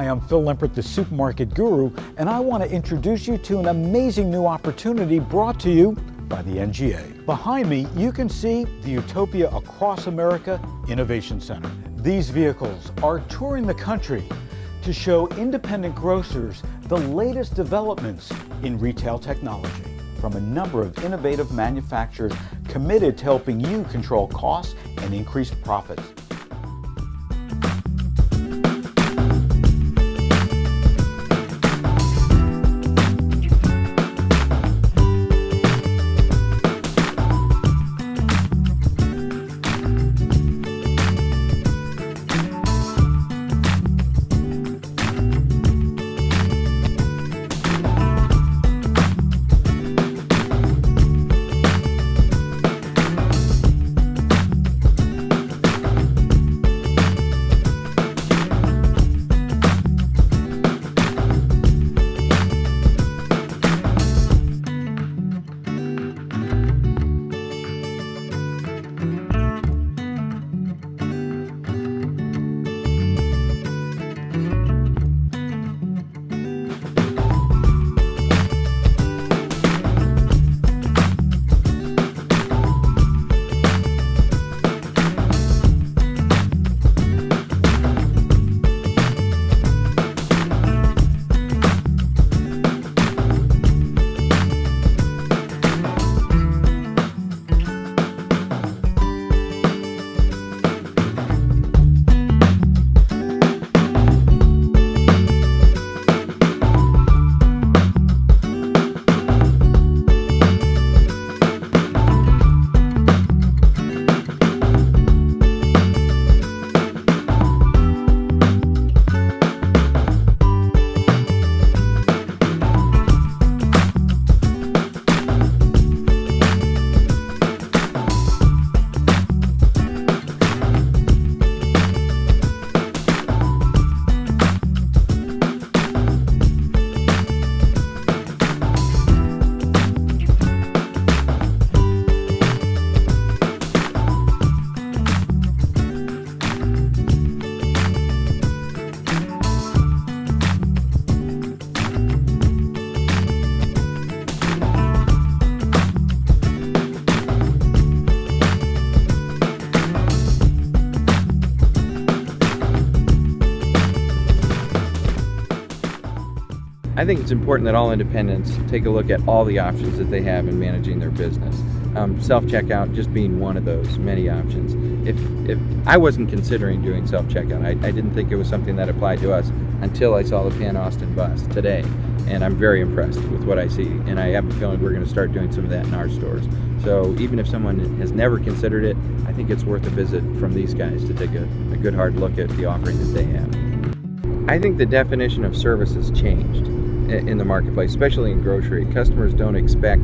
I'm Phil Limpert, the Supermarket Guru, and I want to introduce you to an amazing new opportunity brought to you by the NGA. Behind me, you can see the Utopia Across America Innovation Center. These vehicles are touring the country to show independent grocers the latest developments in retail technology from a number of innovative manufacturers committed to helping you control costs and increase profits. I think it's important that all independents take a look at all the options that they have in managing their business. Self-checkout just being one of those many options. If I wasn't considering doing self-checkout, I didn't think it was something that applied to us until I saw the Pan-Oston bus today, and I'm very impressed with what I see, and I have a feeling we're going to start doing some of that in our stores. So even if someone has never considered it, I think it's worth a visit from these guys to take a good hard look at the offering that they have. I think the definition of service has changed in the marketplace, especially in grocery. Customers don't expect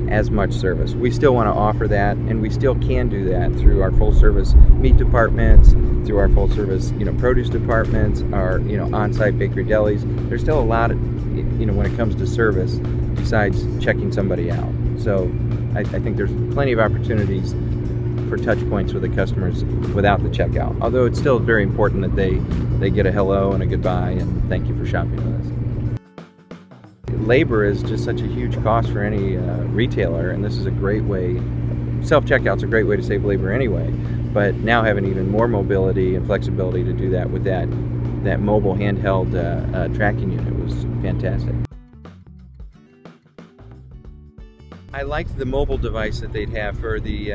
as much service. We still want to offer that, and we still can do that through our full service meat departments, through our full service produce departments, our on-site bakery delis. There's still a lot of when it comes to service besides checking somebody out. So I think there's plenty of opportunities for touch points with the customers without the checkout, although it's still very important that they get a hello and a goodbye and thank you for shopping with us. Labor is just such a huge cost for any retailer, and this is a great way. Self-checkout's a great way to save labor anyway, but now having even more mobility and flexibility to do that with that mobile handheld tracking unit was fantastic. I liked the mobile device that they'd have for the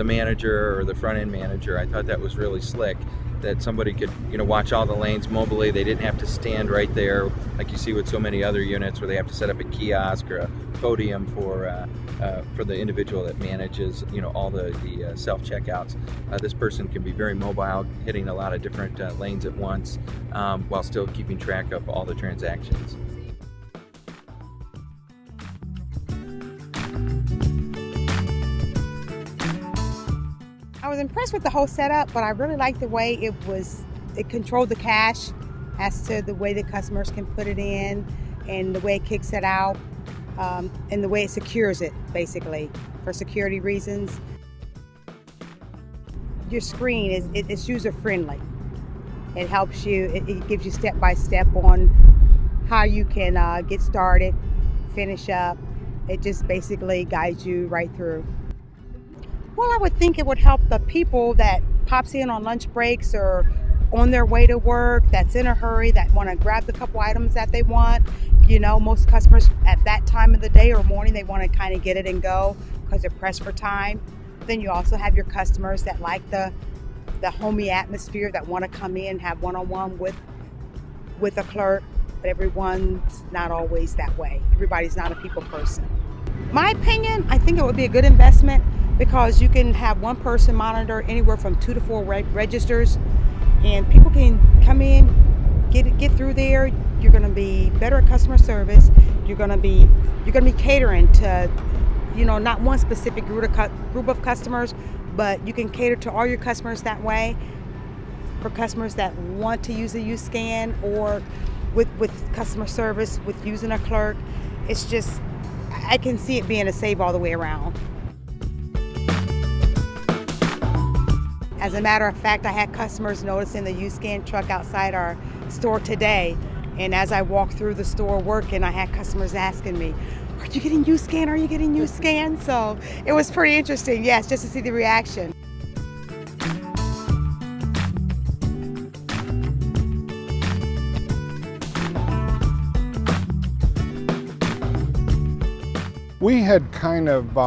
manager or the front-end manager. I thought that was really slick, that somebody could watch all the lanes mobily. They didn't have to stand right there like you see with so many other units where they have to set up a kiosk or a podium for the individual that manages all the self-checkouts. This person can be very mobile, hitting a lot of different lanes at once while still keeping track of all the transactions. I was impressed with the whole setup, but I really liked the way it controlled the cash as to the way the customers can put it in and the way it kicks it out and the way it secures it, basically, for security reasons. Your screen is user-friendly. It helps you, it gives you step by step on how you can get started, finish up. It just basically guides you right through. Well, I would think it would help the people that pops in on lunch breaks or on their way to work, that's in a hurry, that want to grab the couple items that they want. You know, most customers at that time of the day or morning, they want to kind of get it and go because they're pressed for time. Then you also have your customers that like the homey atmosphere, that want to come in, have one-on-one with a clerk, but everyone's not always that way. Everybody's not a people person. My opinion, I think it would be a good investment because you can have one person monitor anywhere from 2 to 4 registers, and people can come in, get through there. You're going to be better at customer service. You're going to be catering to, you know, not one specific group of customers, but you can cater to all your customers that way. For customers that want to use a U-Scan or with customer service, with using a clerk, it's just, I can see it being a save all the way around. As a matter of fact, I had customers noticing the U-Scan truck outside our store today. And as I walked through the store working, I had customers asking me, "Are you getting U-Scan? Are you getting U-Scan?" So it was pretty interesting, yes, just to see the reaction. We had kind of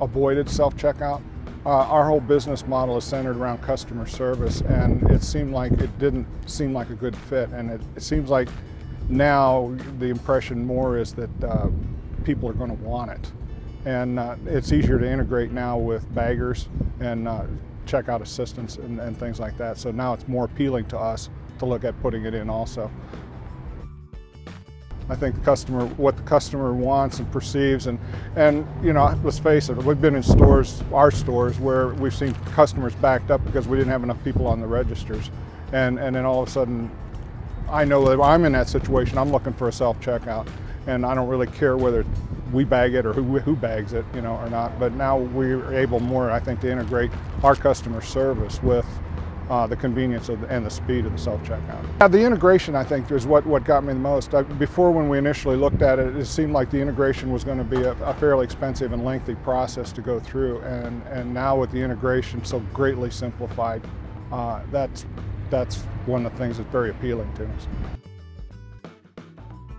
avoided self-checkout. Our whole business model is centered around customer service, and it seemed like it didn't seem like a good fit. And it seems like now the impression more is that people are going to want it. And it's easier to integrate now with baggers and checkout assistants and things like that. So now it's more appealing to us to look at putting it in also. I think what the customer wants and perceives, and you know, let's face it, we've been in stores, our stores, where we've seen customers backed up because we didn't have enough people on the registers, and then all of a sudden, I know that I'm in that situation. I'm looking for a self-checkout, and I don't really care whether we bag it or who bags it, you know, or not. But now we're able more, I think, to integrate our customer service with the convenience and the speed of the self-checkout. The integration, I think, is what got me the most. Before, when we initially looked at it, it seemed like the integration was going to be a fairly expensive and lengthy process to go through, and now with the integration so greatly simplified, that's one of the things that's very appealing to us.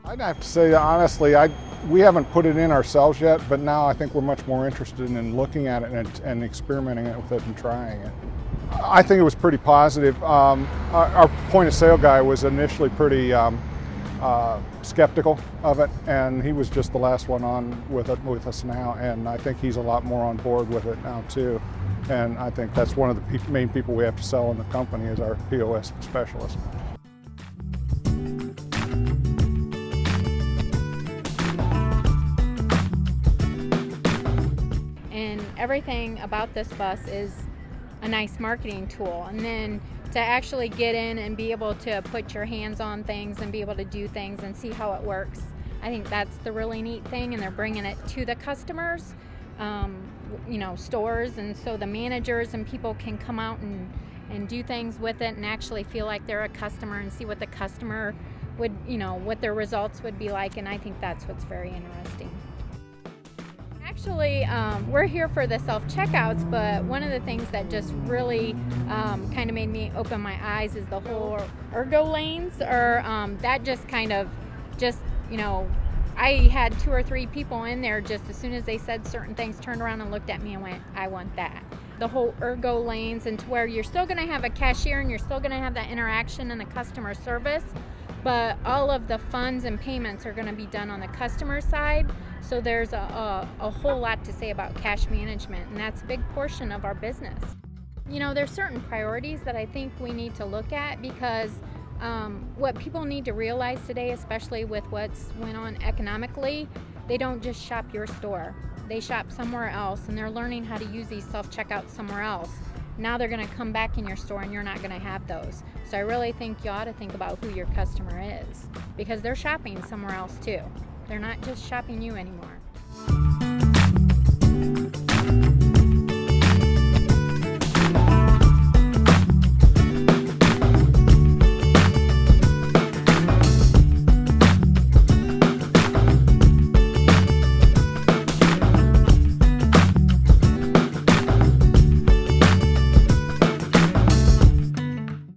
I'd have to say, honestly, we haven't put it in ourselves yet, but now I think we're much more interested in looking at it and experimenting with it and trying it. I think it was pretty positive. Our point of sale guy was initially pretty skeptical of it, and he was just the last one on with us now, and I think he's a lot more on board with it now too. And I think that's one of the main people we have to sell in the company is our POS specialist. And everything about this bus is a nice marketing tool, and then to actually get in and be able to put your hands on things and be able to do things and see how it works, I think that's the really neat thing. And they're bringing it to the customers, you know, stores, and so the managers and people can come out and do things with it and actually feel like they're a customer and see what the customer would, you know, what their results would be like. And I think that's what's very interesting. Actually, we're here for the self-checkouts, but one of the things that just really kind of made me open my eyes is the whole ergo lanes, or that just kind of you know, I had 2 or 3 people in there just as soon as they said certain things, turned around and looked at me and went, "I want that." The whole ergo lanes, and to where you're still going to have a cashier and you're still going to have that interaction and the customer service, but all of the funds and payments are going to be done on the customer side. So there's a whole lot to say about cash management, and that's a big portion of our business. You know, there's certain priorities that I think we need to look at, because what people need to realize today, especially with what's went on economically, they don't just shop your store. They shop somewhere else, and they're learning how to use these self-checkouts somewhere else. Now they're going to come back in your store and you're not going to have those. So I really think you ought to think about who your customer is, because they're shopping somewhere else too. They're not just shopping you anymore.